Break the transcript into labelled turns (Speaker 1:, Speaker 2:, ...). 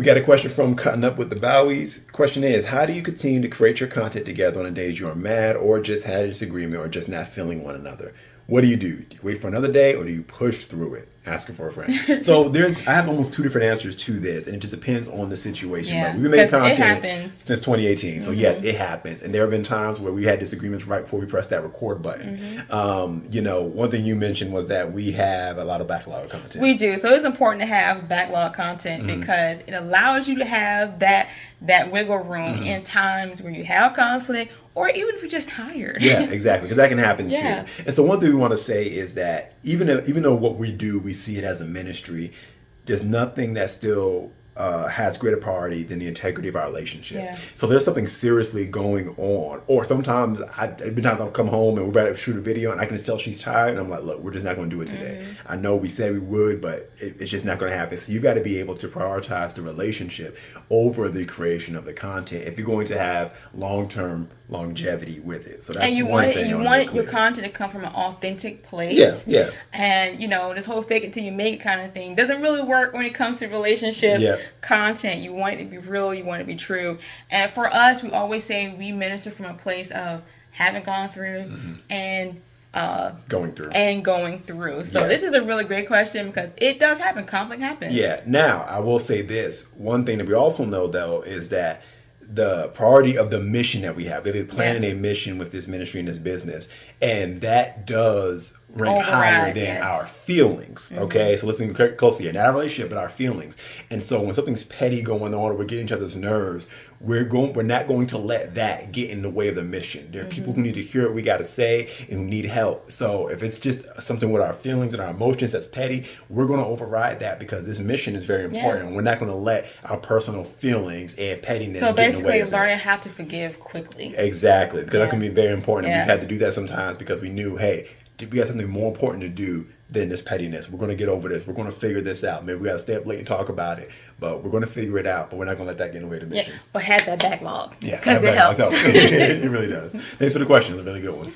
Speaker 1: We got a question from Cutting Up with the Bowies. Question is, how do you continue to create your content together on the days you are mad or just had a disagreement or just not feeling one another? What do you do? Do you wait for another day or do you push through it? Asking for a friend. So I have almost two different answers to this, and it just depends on the situation.
Speaker 2: Yeah,
Speaker 1: but we've been making content
Speaker 2: since
Speaker 1: 2018. So yes, it happens. And there have been times where we had disagreements right before we pressed that record button. One thing you mentioned was that we have a lot of backlog content.
Speaker 2: We do. So it's important to have backlog content because it allows you to have that wiggle room in times where you have conflict, or even if you're just tired.
Speaker 1: Yeah, exactly. Because that can happen too. And so one thing we want to say is that even though what we do, we see it as a ministry, there's nothing that still has greater priority than the integrity of our relationship. Yeah. So there's something seriously going on. Or sometimes I'll come home and we're about to shoot a video and I can just tell she's tired and I'm like, look, we're just not going to do it today. I know we said we would, but it's just not going to happen. So you got to be able to prioritize the relationship over the creation of the content if you're going to have long-term longevity with it. So that's
Speaker 2: and you
Speaker 1: one
Speaker 2: want
Speaker 1: thing.
Speaker 2: You want your content to come from an authentic place.
Speaker 1: Yeah.
Speaker 2: And this whole fake it till you make it kind of thing doesn't really work when it comes to relationship content. You want it to be real, you want it to be true. And for us, we always say we minister from a place of having gone through and going through. So this is a really great question because it does happen. Conflict happens.
Speaker 1: Yeah. Now, I will say this. One thing that we also know, though, is that the priority of the mission that we have. We're planning a mission with this ministry and this business, and that does rank higher than our feelings. Okay, so listen closely here. Not our relationship, but our feelings. And so when something's petty going on, or we're getting each other's nerves, we're not going to let that get in the way of the mission. There are people who need to hear what we got to say and who need help. So if it's just something with our feelings and our emotions that's petty, we're going to override that because this mission is very important. And we're not going to let our personal feelings and pettiness get in the way of it. So basically
Speaker 2: learning how to forgive quickly.
Speaker 1: Exactly, because that can be very important. And we've had to do that sometimes because we knew, hey, we got something more important to do than this pettiness. We're going to get over this. We're going to figure this out. Maybe we got to stay up late and talk about it, but we're going to figure it out. But we're not going to let that get in the way of the mission.
Speaker 2: But have that backlog.
Speaker 1: Yeah,
Speaker 2: because it helps.
Speaker 1: It really does. Thanks for the question. It's a really good one.